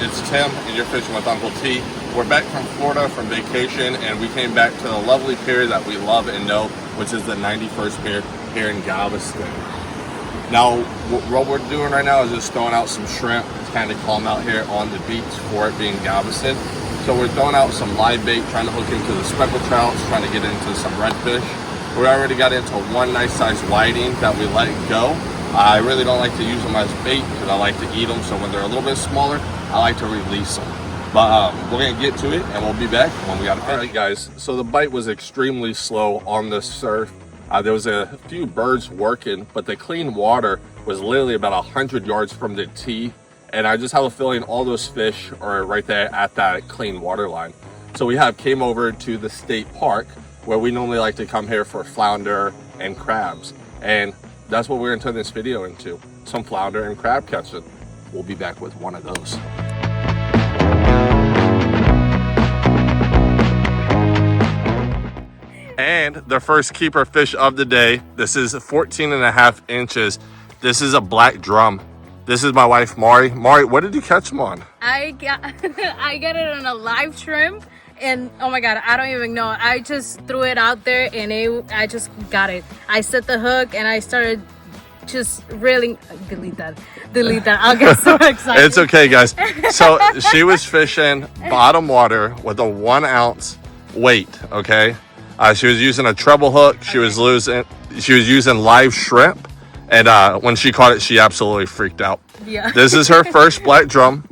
it's Tim, and you're fishing with Uncle T. We're back from Florida from vacation, and we came back to the lovely pier that we love and know, which is the 91st Pier here in Galveston. Now, what we're doing right now is just throwing out some shrimp. It's kind of calm out here on the beach for it being Galveston. So we're throwing out some live bait, trying to hook into the speckled trouts, trying to get into some redfish. We already got into one nice size whiting that we let go. I really don't like to use them as bait because I like to eat them. So when they're a little bit smaller, I like to release them. But we're gonna get to it and we'll be back when we got it. All right, guys, so the bite was extremely slow on the surf. There was a few birds working, but the clean water was literally about 100 yards from the tee. And I just have a feeling all those fish are right there at that clean water line. So we came over to the state park where we normally like to come here for flounder and crabs. And that's what we're gonna turn this video into, some flounder and crab catching. We'll be back with one of those. And the first keeper fish of the day, this is 14.5 inches. This is a black drum. This is my wife, Mari. Mari, what did you catch them on? I got it on a live shrimp, and oh my God, I don't even know. I just threw it out there and I just got it. I set the hook and I started just reeling. Delete that. I'll get so excited. It's okay, guys. So she was fishing bottom water with a 1 ounce weight, okay? She was using a treble hook. She was using live shrimp. And when she caught it, she absolutely freaked out. Yeah. This is her first black drum.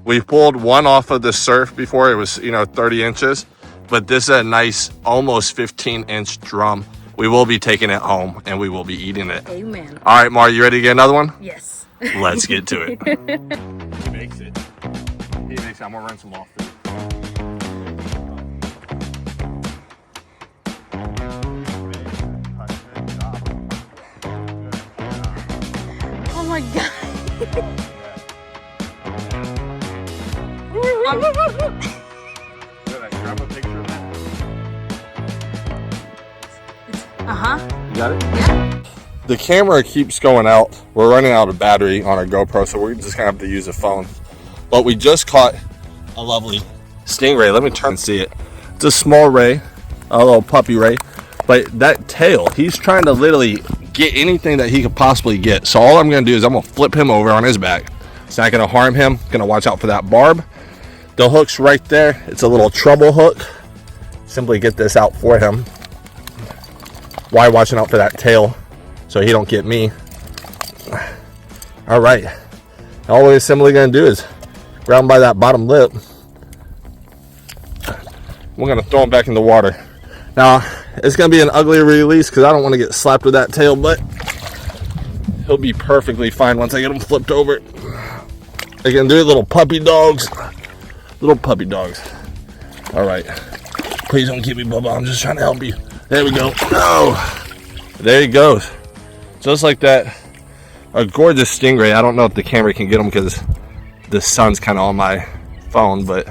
We pulled one off of the surf before. It was, 30 inches. But this is a nice, almost 15-inch drum. We will be taking it home, and we will be eating it. Amen. All right, Mar, you ready to get another one? Yes. Let's get to it. He makes it. I'm going to run some off. Oh my God. Grab a picture of that. Uh-huh. You got it? Yeah. The camera keeps going out. We're running out of battery on our GoPro, so we're just gonna have to use a phone. But we just caught a lovely stingray. Let me turn and see it. It's a small ray, a little puppy ray. But that tail, he's trying to literally get anything that he could possibly get. So all I'm gonna do is I'm gonna flip him over on his back. It's not gonna harm him. Gonna watch out for that barb. The hook's right there. It's a little treble hook. Simply get this out for him. Why watching out for that tail so he don't get me. All right. All we're simply gonna do is grab him by that bottom lip. We're gonna throw him back in the water. Now, it's gonna be an ugly release because I don't want to get slapped with that tail, but he'll be perfectly fine once I get him flipped over. I can do it, little puppy dogs. Little puppy dogs. All right. Please don't keep me, Bubba. I'm just trying to help you. There we go. Oh, there he goes. Just like that. A gorgeous stingray. I don't know if the camera can get him because the sun's kind of on my phone, but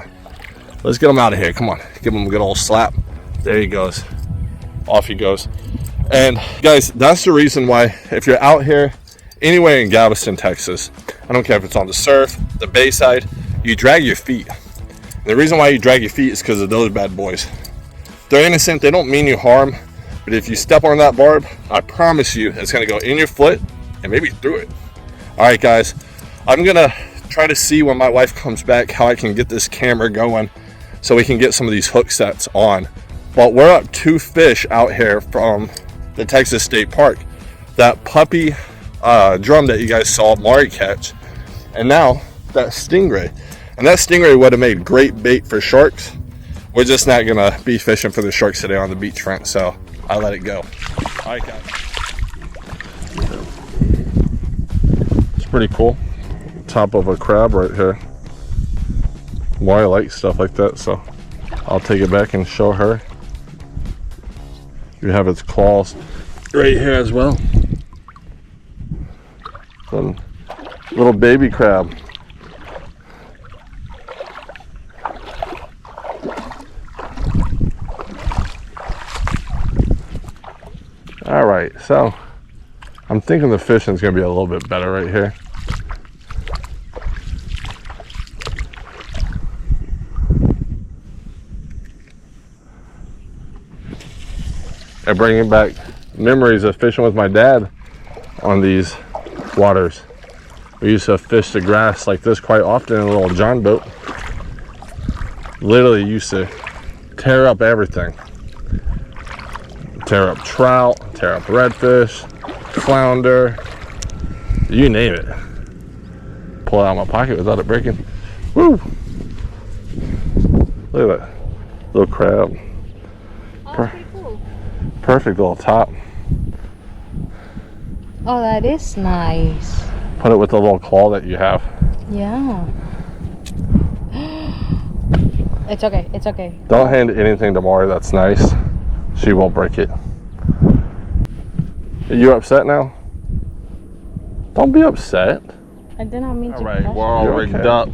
let's get him out of here. Come on. Give him a good old slap. There he goes. Off he goes. And guys, that's the reason why if you're out here anywhere in Galveston, Texas, I don't care if it's on the surf, the bayside, you drag your feet. And the reason why you drag your feet is because of those bad boys. They're innocent, they don't mean you harm, but if you step on that barb, I promise you it's gonna go in your foot and maybe through it. All right, guys, I'm gonna try to see when my wife comes back how I can get this camera going so we can get some of these hook sets on. But we're up 2 fish out here from the Texas State Park. That puppy drum that you guys saw Mari catch, and now that stingray. And that stingray would have made great bait for sharks. We're just not gonna be fishing for the sharks today on the beachfront, so I let it go. All right, guys. It's pretty cool. Top of a crab right here. Mari likes stuff like that, so I'll take it back and show her. You have its claws right here as well. Some little baby crab. All right, so I'm thinking the fishing's gonna be a little bit better right here. and bringing back memories of fishing with my dad on these waters. We used to fish the grass like this quite often in a little John boat. Literally used to tear up everything. Tear up trout, tear up redfish, flounder, you name it. Pull it out of my pocket without it breaking. Woo! Look at that little crab. Oh, pretty cool. Perfect little top. Oh, that is nice. Put it with the little claw that you have. Yeah. It's okay. It's okay. Don't hand anything to Maury that's nice. She won't break it. Are you upset now? Don't be upset. I did not mean to. All right, touch we're all you. rigged up.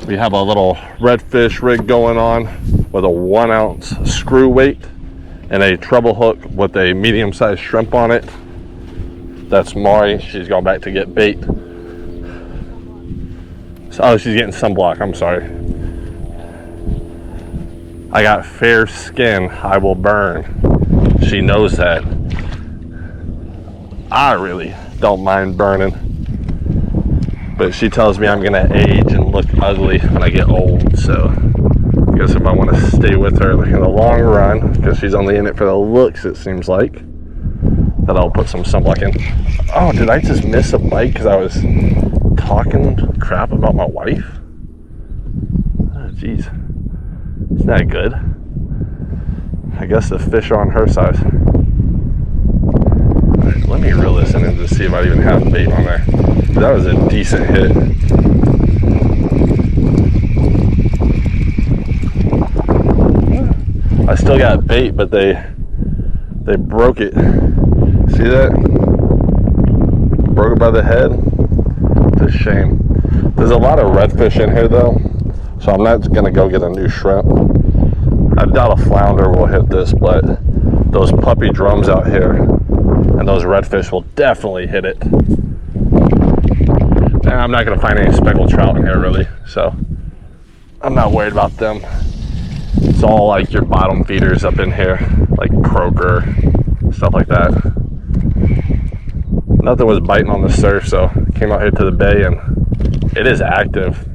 We have a little redfish rig going on with a 1 ounce screw weight and a treble hook with a medium-sized shrimp on it. That's Maury. She's going back to get bait. Oh, she's getting sunblock. I'm sorry. I got fair skin. I will burn. She knows that. I really don't mind burning. But she tells me I'm going to age and look ugly when I get old. So I guess if I want to stay with her in the long run, because she's only in it for the looks, it seems like, that I'll put some sunblock in. Oh, did I just miss a bite because I was talking crap about my wife? Oh, jeez. Isn't that good? I guess the fish are on her side. All right, let me reel this in and just see if I even have bait on there. That was a decent hit. I still got bait, but they broke it. See that? Broke it by the head. It's a shame. There's a lot of redfish in here though, so I'm not gonna go get a new shrimp. I doubt a flounder will hit this, but those puppy drums out here and those redfish will definitely hit it. And I'm not gonna find any speckled trout in here really, so I'm not worried about them. It's all like your bottom feeders up in here, like croaker, stuff like that. Nothing was biting on the surf, so came out here to the bay and it is active.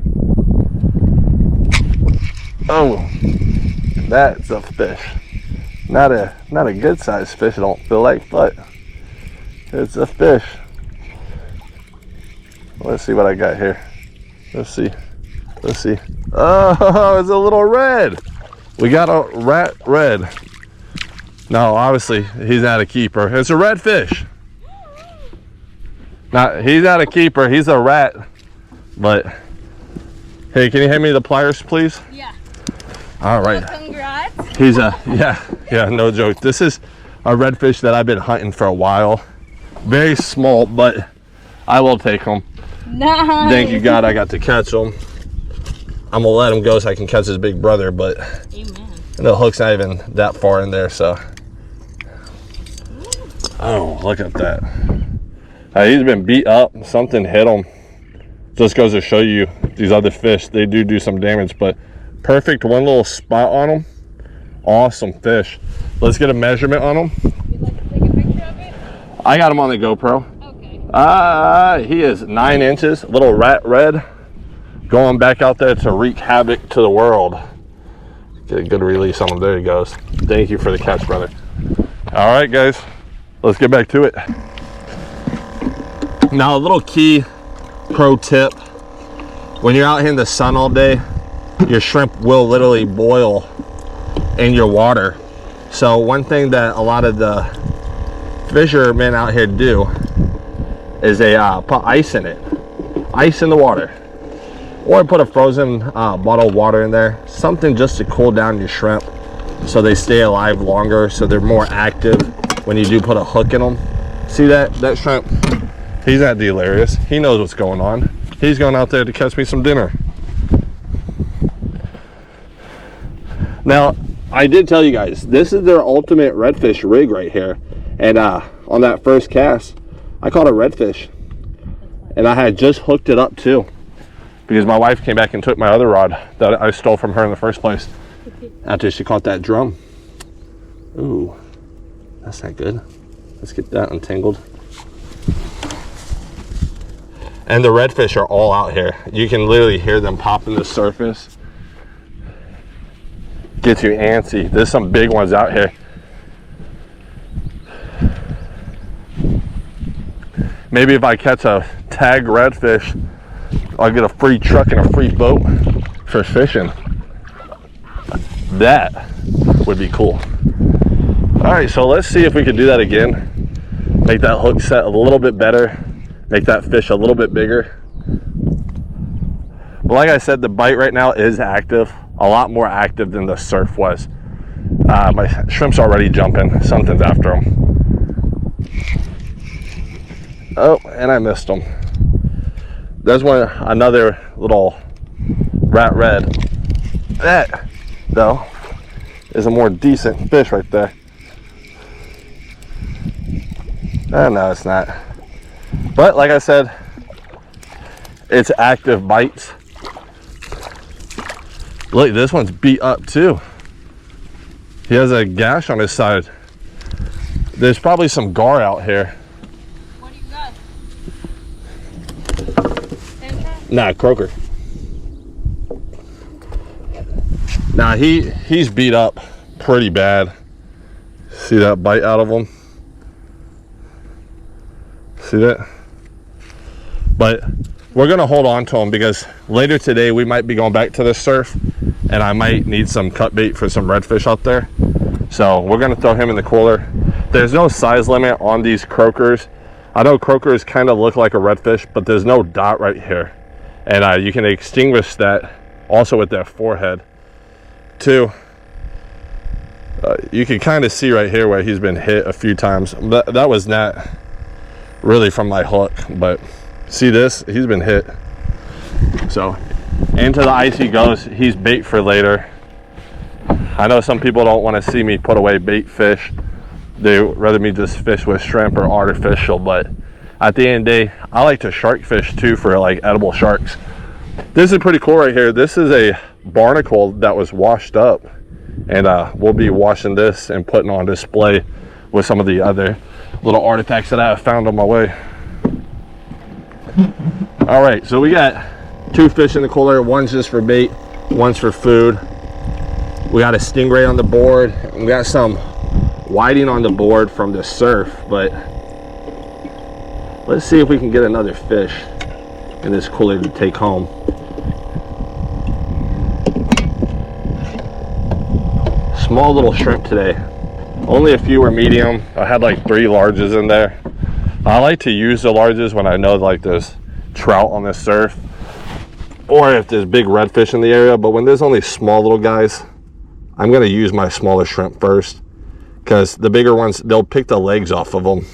Oh, that's a fish. Not a good sized fish, I don't feel like, but it's a fish. Let's see what I got here. Let's see. Oh, it's a little red. We got a red. No, obviously he's not a keeper. It's a redfish. He's not a keeper, he's a rat. But hey, can you hand me the pliers, please? Yeah. All right. Well, congrats. He's yeah, no joke. This is a redfish that I've been hunting for a while. Very small, but I will take him. Nice. Thank you, God, I got to catch him. I'm gonna let him go so I can catch his big brother, but amen. The hook's not even that far in there, so. Oh, look at that. He's been beat up. Something hit him. Just goes to show you these other fish, they do some damage, but perfect one little spot on them. Awesome fish. Let's get a measurement on him. You'd like to take a picture of it? I got him on the GoPro. Okay. He is 9 inches, little rat red, going back out there to wreak havoc to the world. Get a good release on him. There he goes. Thank you for the catch, brother. All right, guys, let's get back to it. Now, a little key pro tip: when you're out here in the sun all day, your shrimp will literally boil in your water. So one thing that a lot of the fishermen out here do is they put ice in it, ice in the water, or put a frozen bottle of water in there, something just to cool down your shrimp so they stay alive longer, so they're more active when you do put a hook in them. See that shrimp? He's not delirious. He knows what's going on. He's going out there to catch me some dinner. Now, I did tell you guys, this is their ultimate redfish rig right here. And on that first cast, I caught a redfish. And I had just hooked it up too, because my wife came back and took my other rod that I stole from her in the first place after she caught that drum. Ooh, That's not good. Let's get that untangled. And the redfish are all out here. You can literally hear them popping the surface. Gets you antsy. There's some big ones out here. Maybe if I catch a tag redfish, I'll get a free truck and a free boat for fishing. That would be cool. All right, so let's see if we can do that again. Make that hook set a little bit better. Make that fish a little bit bigger. But like I said, the bite right now is active. A lot more active than the surf was. My shrimp's already jumping. Something's after them. Oh, and I missed them. There's another little rat red. That, though, is a more decent fish right there. No, it's not. But like I said, it's active bites. Look, this one's beat up too. He has a gash on his side. There's probably some gar out here. What do you got? Nah, croaker. Nah, he's beat up pretty bad. See that bite out of him? See that? But we're gonna hold on to him because later today we might be going back to the surf and I might need some cut bait for some redfish out there. So we're gonna throw him in the cooler. There's no size limit on these croakers. I know croakers kind of look like a redfish, but there's no dot right here. And you can extinguish that also with that forehead too. You can kind of see right here where he's been hit a few times. That was not really from my hook, but see this? He's been hit. So into the ice he goes. He's bait for later. I know some people don't want to see me put away bait fish. They rather me just fish with shrimp or artificial, but at the end of the day, I like to shark fish too for like edible sharks. This is pretty cool right here. This is a barnacle that was washed up, and we'll be washing this and putting on display with some of the other little artifacts that I have found on my way. All right, so we got 2 fish in the cooler. One's just for bait, one's for food. We got a stingray on the board, and we got some whiting on the board from the surf, but let's see if we can get another fish in this cooler to take home. Small little shrimp today. Only a few were medium. I had like 3 larges in there. I like to use the larges when I know like there's trout on the surf or if there's big redfish in the area, but when there's only small little guys, I'm going to use my smaller shrimp first because the bigger ones, they'll pick the legs off of them.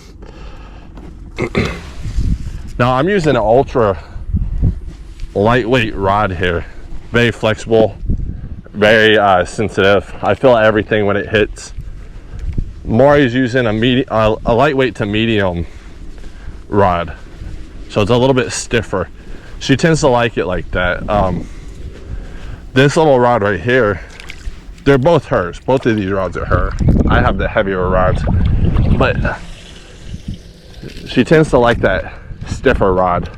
Now I'm using an ultra lightweight rod here. Very flexible, very sensitive. I feel everything when it hits. Maury's using a lightweight to medium rod, so it's a little bit stiffer. She tends to like it like that. This little rod right here, they're both hers. Both of these rods are her. I have the heavier rods, but she tends to like that stiffer rod,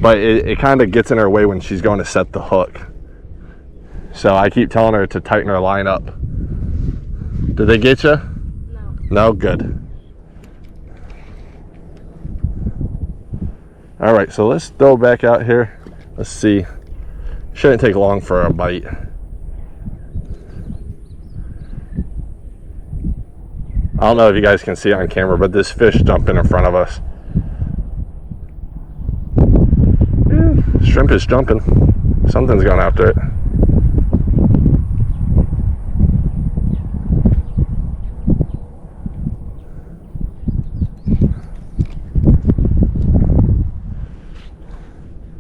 but it kind of gets in her way when she's going to set the hook. So I keep telling her to tighten her line up. Did they get you? No, good. All right, so let's throw back out here. Let's see. Shouldn't take long for a bite. I don't know if you guys can see it on camera, but this fish jumping in front of us. Yeah, shrimp is jumping. Something's going after it.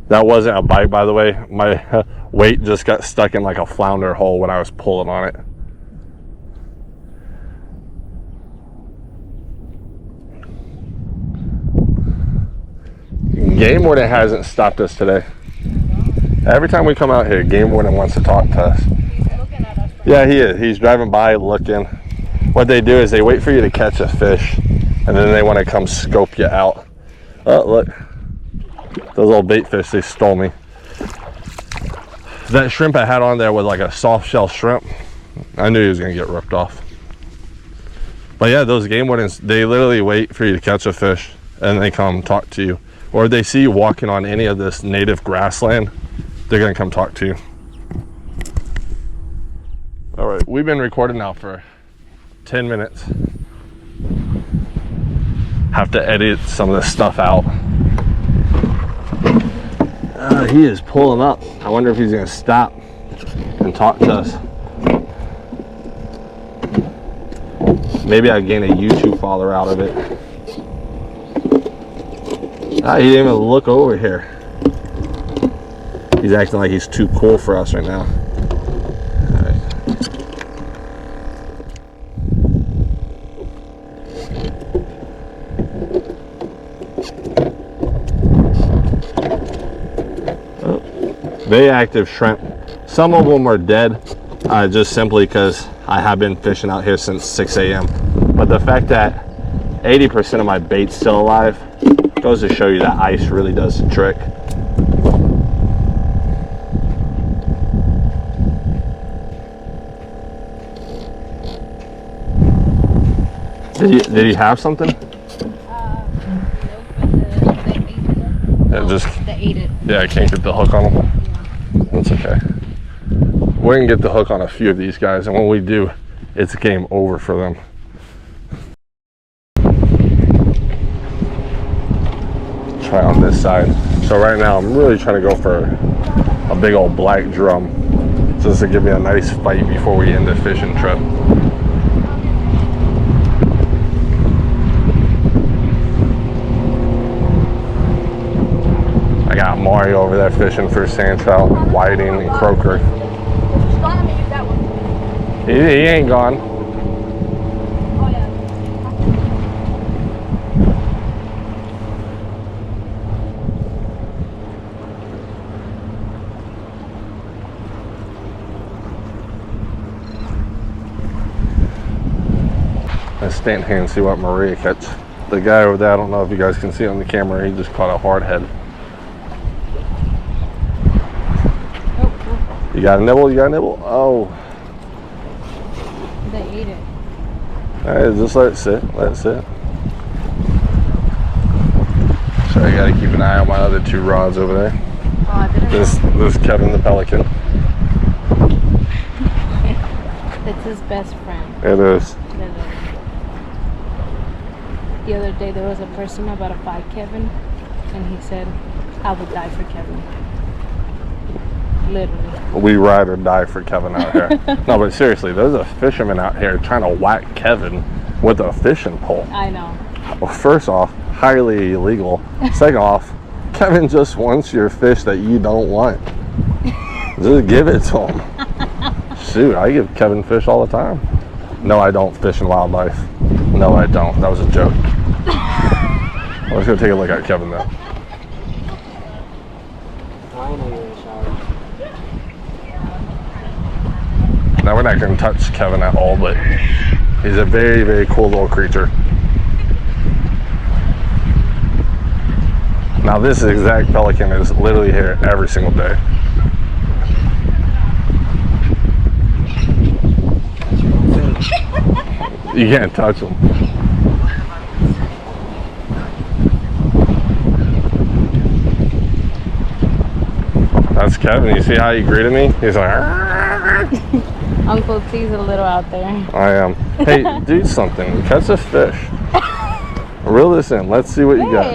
That wasn't a bite, by the way. My weight just got stuck in like a flounder hole when I was pulling on it. Game warden hasn't stopped us today. Every time we come out here, game warden wants to talk to us. He's looking at us. Yeah, he is. He's driving by looking. what they do is they wait for you to catch a fish, and then they want to come scope you out. Oh, look. Those little bait fish, they stole me. That shrimp I had on there was like a soft shell shrimp. I knew he was going to get ripped off. But yeah, those game wardens, they literally wait for you to catch a fish, and they come talk to you. Or if they see you walking on any of this native grassland, they're going to come talk to you. All right, we've been recording now for 10 minutes. Have to edit some of this stuff out. He is pulling up. I wonder if he's gonna stop and talk to us. Maybe I gain a YouTube follower out of it. He didn't even look over here. He's acting like he's too cool for us right now. Very active shrimp. Some of them are dead, just simply because I have been fishing out here since 6 a.m. But the fact that 80% of my bait's still alive goes to show you that ice really does the trick. Did he have something? Nope, they ate it. Yeah, I can't get the hook on them. That's okay. We can get the hook on a few of these guys, and when we do, it's game over for them. Try on this side. So right now, I'm really trying to go for a big old black drum, just to give me a nice fight before we end the fishing trip. I got Mario over there fishing for sand trout, whiting, and croaker. He ain't gone. Let's stand here and see what Maria catch. The guy over there, I don't know if you guys can see on the camera, he just caught a hard head. You got a nibble? You got a nibble? Oh. They ate it. Alright, just let it sit. Let it sit. So I gotta keep an eye on my other two rods over there. Oh, I didn't This is Kevin the Pelican. It's his best friend. It is. The other day there was a person about to buy Kevin, and he said, I would die for Kevin. Literally. We ride or die for Kevin out here. No, but seriously, there's a fisherman out here trying to whack Kevin with a fishing pole. I know. Well, first off, highly illegal. Second off, Kevin just wants your fish that you don't want. Just give it to him. Shoot, I give Kevin fish all the time. No, I don't fish in wildlife. No, I don't. That was a joke. Let's go take a look at Kevin though. Now we're not going to touch Kevin at all, but he's a very, very cool little creature. Now this exact pelican is literally here every single day. You can't touch him. That's Kevin. You see how he greeted me? He's like, Uncle T's a little out there. I am. Hey, do something. Catch a fish. Reel this in. Let's see what you got.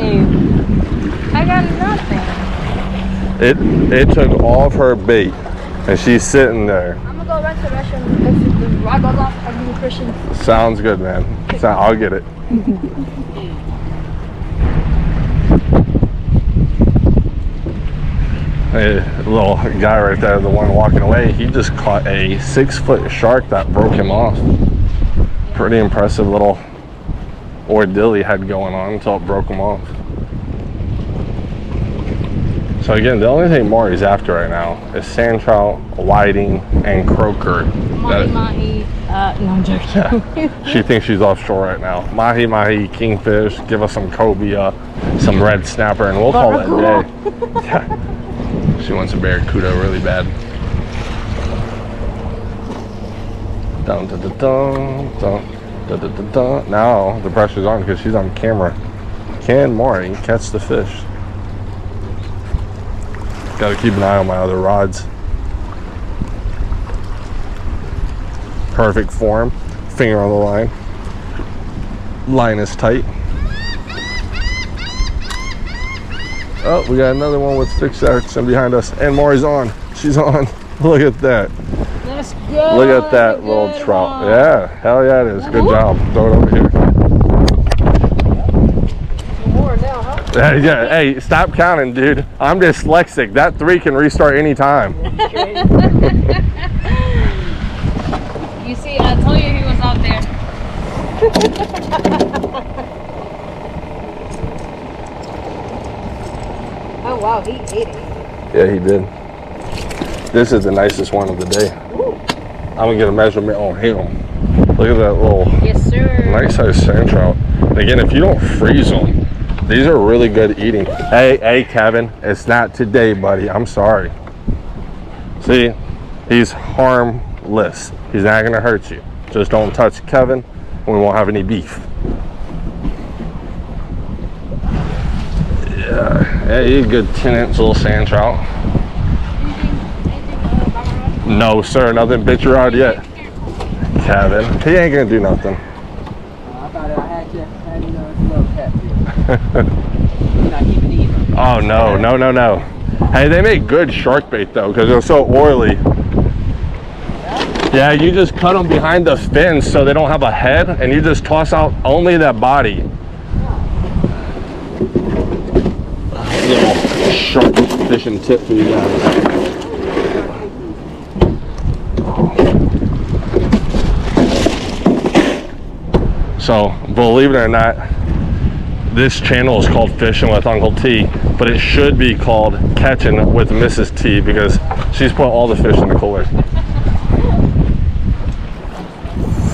I got nothing. It took all of her bait, and she's sitting there. I'm gonna go back to the restroom. If the rod goes off, I'll give you Christian. Sounds good, man. I'll get it. Hey, little guy right there, the one walking away, he just caught a 6-foot shark that broke him off. Pretty impressive little ordeal he had going on until it broke him off. So again, the only thing Maury's after right now is sand trout, whiting, and croaker. Mahi. No, I'm joking. Yeah. She thinks she's offshore right now. Mahi, kingfish, give us some cobia, some red snapper, and we'll call it a day. Yeah. She wants a barracuda really bad. Dun, dun, dun, dun, dun, dun, dun, dun. Now the pressure's on because she's on camera. Can Maury catch the fish? Got to keep an eye on my other rods. Perfect form. Finger on the line. Line is tight. Oh, we got another one with fixed action behind us. And Maury's on. She's on. Look at that. Let's go. Look at that little trout. One. Yeah, hell yeah it is. Good job. Throw it over here. More now, huh? Yeah, hey, stop counting, dude. I'm dyslexic. That 3 can restart anytime. You see, I told you he was out there. Oh wow, he ate it. Yeah, he did. This is the nicest one of the day. Ooh. I'm gonna get a measurement on him. Look at that little Yes, sir. nice sized sand trout. And again, if you don't freeze them, these are really good eating. Hey, Kevin, it's not today, buddy. I'm sorry. See, he's harmless. He's not gonna hurt you. Just don't touch Kevin, and we won't have any beef. Yeah, he's a good 10-inch little sand trout. No, sir, nothing bit your rod yet. Kevin, he ain't gonna do nothing. I thought I had you. I didn't know it's a little cat. He's not keeping eating. Oh, no. Hey, they make good shark bait, though, because they're so oily. Yeah, you just cut them behind the fins so they don't have a head, and you just toss out only that body. Little shark fishing tip for you guys. So, believe it or not, this channel is called Fishing with Uncle T, but it should be called Catching with Mrs. T because she's put all the fish in the cooler.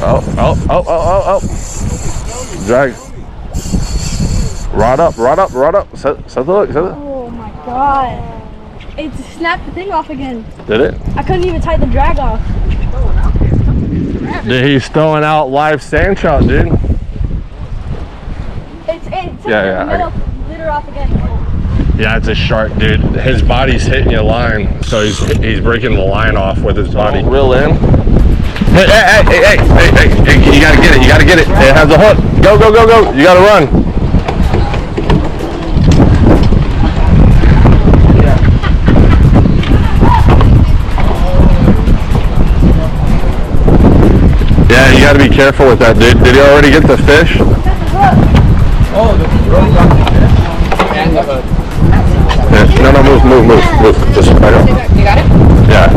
Oh. Drag. Rod up. Set the hook. Oh my god. It snapped the thing off again. Did it? I couldn't even tie the drag off. Dude, he's throwing out live sand trout, dude. It's Yeah, litter off again. Yeah, it's a shark, dude. His body's hitting your line, so he's breaking the line off with his body. Reel in. Hey, you gotta get it. It has a hook. Go. You gotta run. Yeah, you gotta be careful with that, dude. Did you already get the fish? Oh, the rope on the fish. And the hook. Yeah. No, move. Just back up. You got it? Yeah.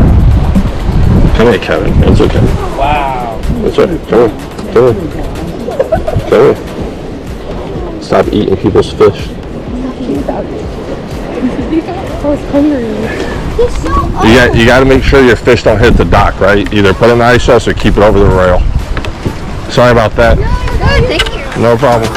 Come here, Kevin. It's okay. Wow. That's right. Come here. Stop eating people's fish. I was hungry. He's so You got to make sure your fish don't hit the dock, right? Either put it in the ice chest or keep it over the rail. Sorry about that. Thank you. No problem.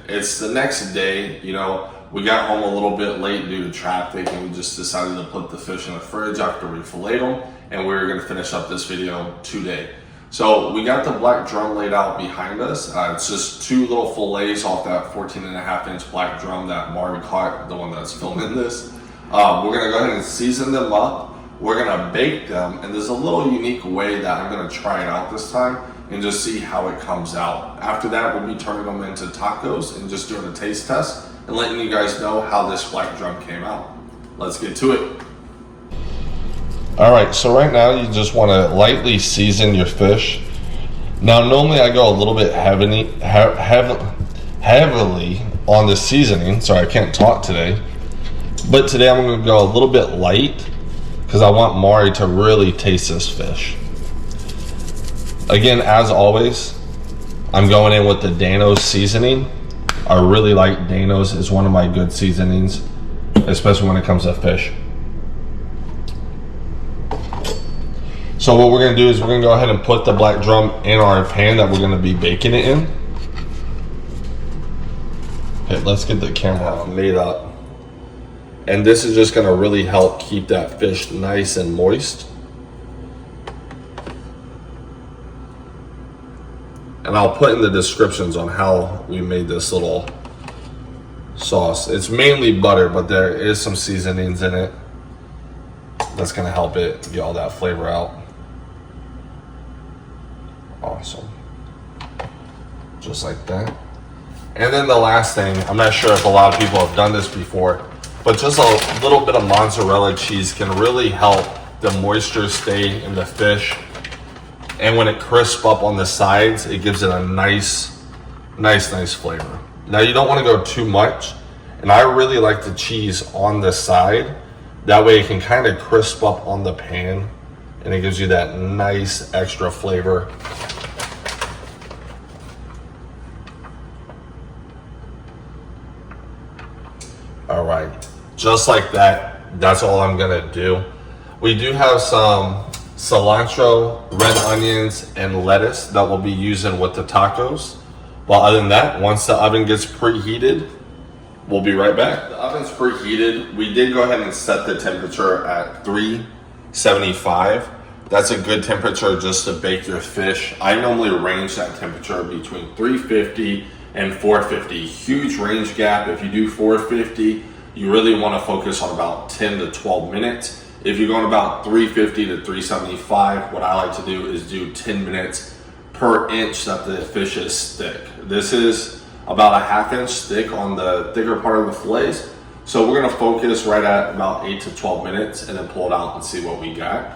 It's the next day. We got home a little bit late due to traffic, and we just decided to put the fish in the fridge after we filleted them, and we were going to finish up this video today. So we got the black drum laid out behind us. It's just 2 little fillets off that 14.5-inch black drum that Maury caught, the one that's filming this. We're going to go ahead and season them up. We're going to bake them, and there's a little unique way that I'm going to try it out this time and just see how it comes out. After that, we'll be turning them into tacos and just doing a taste test and letting you guys know how this black drum came out. Let's get to it. All right, so right now you just want to lightly season your fish. Now, normally I go a little bit heavily on the seasoning. Sorry, I can't talk today. But today I'm going to go a little bit light because I want Maury to really taste this fish. Again, as always, I'm going in with the DanOs seasoning. I really like DanOs. It's one of my good seasonings. especially when it comes to fish. So what we're gonna do is we're gonna go ahead and put the black drum in our pan that we're gonna be baking it in. Okay, let's get the camera made up. And this is just gonna really help keep that fish nice and moist. And I'll put in the descriptions on how we made this little sauce. It's mainly butter, but there is some seasonings in it that's gonna help it get all that flavor out. Awesome. Just like that. And then the last thing, I'm not sure if a lot of people have done this before, but just a little bit of mozzarella cheese can really help the moisture stay in the fish. And when it crisps up on the sides, it gives it a nice flavor. Now you don't want to go too much, and I really like the cheese on the side. That way it can kind of crisp up on the pan, and it gives you that nice extra flavor. All right, just like that, that's all I'm gonna do. We do have some cilantro, red onions, and lettuce that we'll be using with the tacos. Well, other than that, once the oven gets preheated, we'll be right back. The oven's preheated. We did go ahead and set the temperature at 375. That's a good temperature just to bake your fish. I normally range that temperature between 350 and 450. Huge range gap. If you do 450, you really want to focus on about 10 to 12 minutes. If you're going about 350 to 375, what I like to do is do 10 minutes per inch that the fish is thick. This is about a ½ inch thick on the thicker part of the fillets. So we're gonna focus right at about 8 to 12 minutes and then pull it out and see what we got.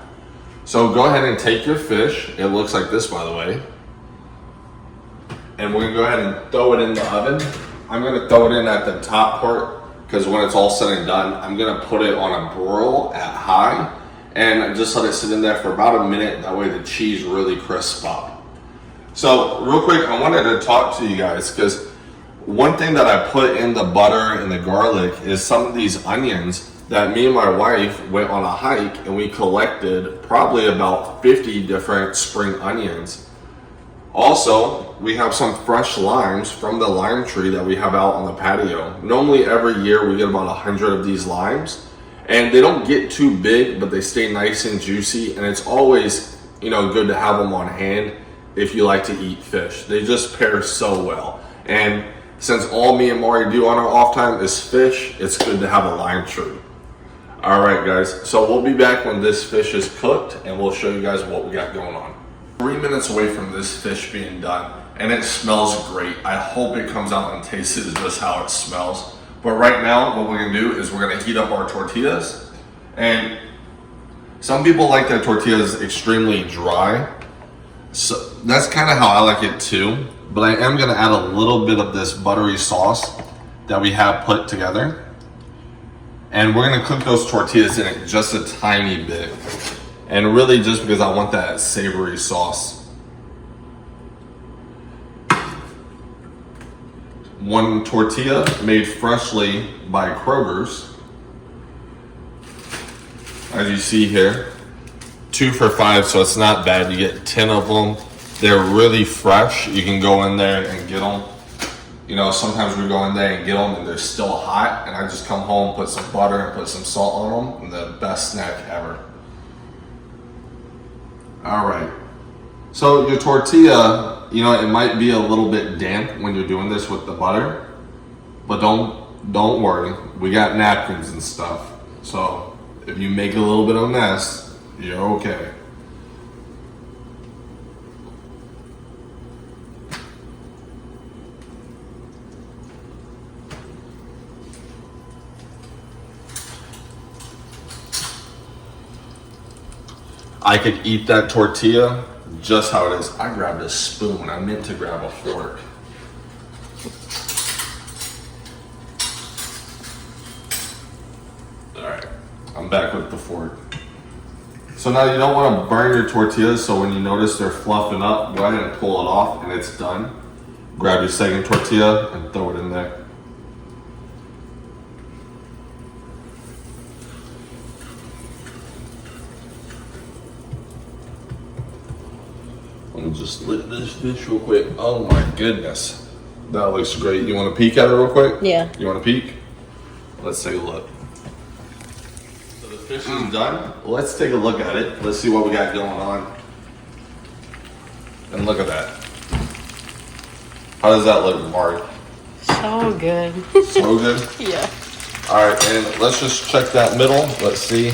So go ahead and take your fish. It looks like this, by the way. And we're gonna go ahead and throw it in the oven. I'm gonna throw it in at the top part because when it's all said and done, I'm gonna put it on a broil at high and just let it sit in there for about a minute. That way the cheese really crisps up. So real quick, I wanted to talk to you guys because one thing that I put in the butter and the garlic is some of these onions that me and my wife went on a hike and we collected probably about 50 different spring onions. Also, we have some fresh limes from the lime tree that we have out on the patio. Normally every year we get about 100 of these limes and they don't get too big, but they stay nice and juicy, and it's always, good to have them on hand if you like to eat fish. They just pair so well. And since all me and Maury do on our off time is fish, it's good to have a lime tree. All right, guys, so we'll be back when this fish is cooked and we'll show you guys what we got going on. 3 minutes away from this fish being done, and it smells great. I hope it comes out and tastes just how it smells. But right now, what we're gonna do is we're gonna heat up our tortillas. And some people like their tortillas extremely dry. So that's kind of how I like it too. But I am gonna add a little bit of this buttery sauce that we have put together. And we're gonna cook those tortillas in it just a tiny bit. And really just because I want that savory sauce. One tortilla made freshly by Kroger's. As you see here, 2 for $5, so it's not bad. You get 10 of them. They're really fresh. You can go in there and get them. Sometimes we go in there and get them and they're still hot, and I just come home, put some butter and put some salt on them, and the best snack ever. All right, so your tortilla, it might be a little bit damp when you're doing this with the butter, but don't worry. We got napkins and stuff, so if you make a little bit of a mess, you're okay. I could eat that tortilla just how it is. I grabbed a spoon. I meant to grab a fork. All right, I'm back with the fork. So now you don't want to burn your tortillas, so when you notice they're fluffing up, go ahead and pull it off and it's done. Grab your second tortilla and throw it in there. Let me just lift this fish real quick. Oh my goodness. That looks great. You want to peek at it real quick? Yeah. You want to peek? Let's take a look. So the fish is done. Let's take a look at it. Let's see what we got going on. And look at that. How does that look, Mark? So good. So good? Yeah. All right, and let's just check that middle. Let's see.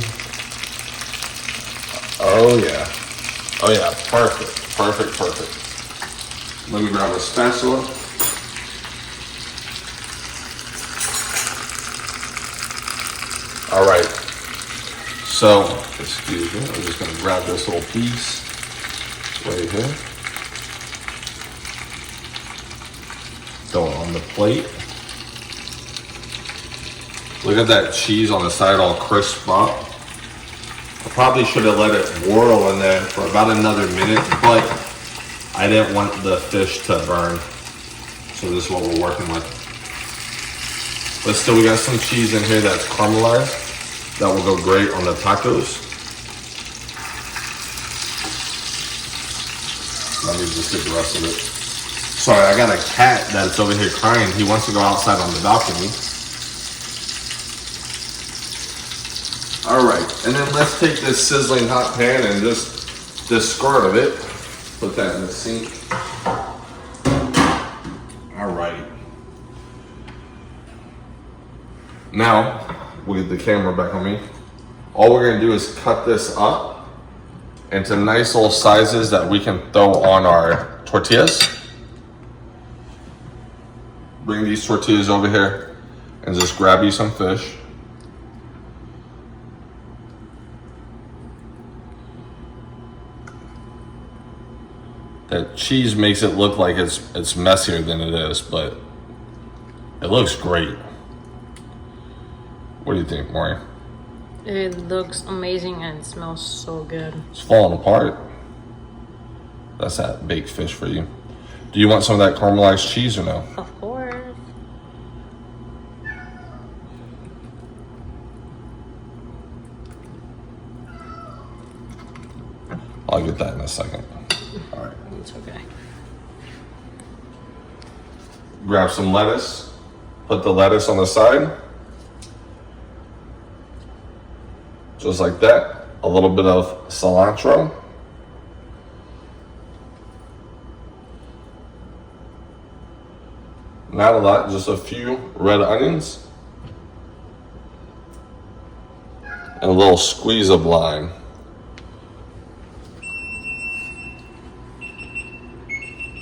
Oh yeah. Oh yeah, perfect. Perfect, perfect. Let me grab a spatula. All right. So, excuse me, I'm just gonna grab this little piece right here. Throw it on the plate. Look at that cheese on the side all crisp up. I probably should have let it whirl in there for about another minute, but I didn't want the fish to burn. So this is what we're working with. But still, we got some cheese in here that's caramelized. That will go great on the tacos. Let me just get the rest of it. Sorry, I got a cat that's over here crying. He wants to go outside on the balcony. All right, and then let's take this sizzling hot pan and just this squirt of it, put that in the sink. All right. Now, with the camera back on me, all we're gonna do is cut this up into nice little sizes that we can throw on our tortillas. Bring these tortillas over here and just grab you some fish. That cheese makes it look like it's messier than it is, but it looks great. What do you think, Maury? It looks amazing and it smells so good. It's falling apart. That's that baked fish for you. Do you want some of that caramelized cheese or no? Of course. I'll get that in a second. All right. It's okay. Grab some lettuce. Put the lettuce on the side. Just like that. A little bit of cilantro. Not a lot, just a few red onions. And a little squeeze of lime.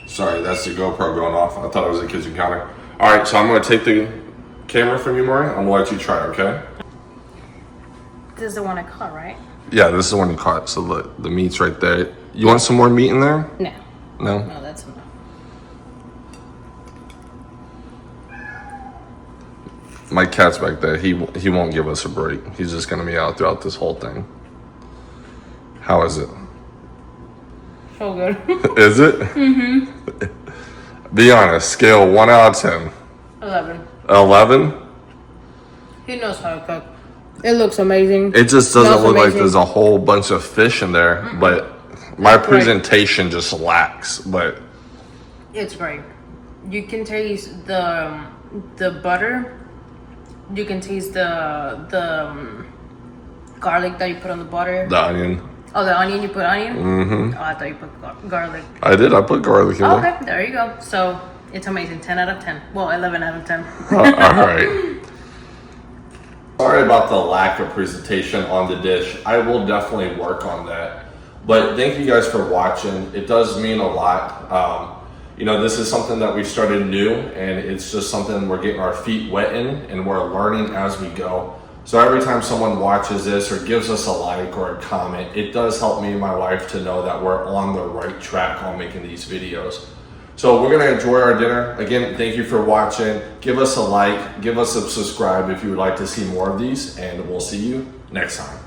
Sorry, that's the GoPro going off. I thought it was a kitchen counter. All right, so I'm gonna take the camera from you, Maury. I'm gonna let you try, okay? This is the one I caught, right? Yeah, this is the one you caught. So the meat's right there. You want some more meat in there? No. No? No, that's enough. My cat's back there. He won't give us a break. He's just gonna be out throughout this whole thing. How is it? So good. Is it? Mm-hmm. Be honest. Scale 1 out of 10. 11. 11? He knows how to cook. It looks amazing. It just doesn't Smells look like amazing. there's a whole bunch of fish in there, but my presentation just lacks. But It's great. You can taste the butter. You can taste the garlic that you put on the butter. the onion. Oh, the onion, you put onion? Mm-hmm. Oh, I thought you put garlic. I did. I put garlic in there. Okay, there you go. So it's amazing. 10 out of 10. Well, 11 out of 10. All right. Sorry about the lack of presentation on the dish. I will definitely work on that. But thank you guys for watching. It does mean a lot. You know, this is something that we started new, and it's just something we're getting our feet wet in, and we're learning as we go. So every time someone watches this or gives us a like or a comment, it does help me and my wife to know that we're on the right track on making these videos. So we're gonna enjoy our dinner. Again, thank you for watching. Give us a like, give us a subscribe if you would like to see more of these, and we'll see you next time.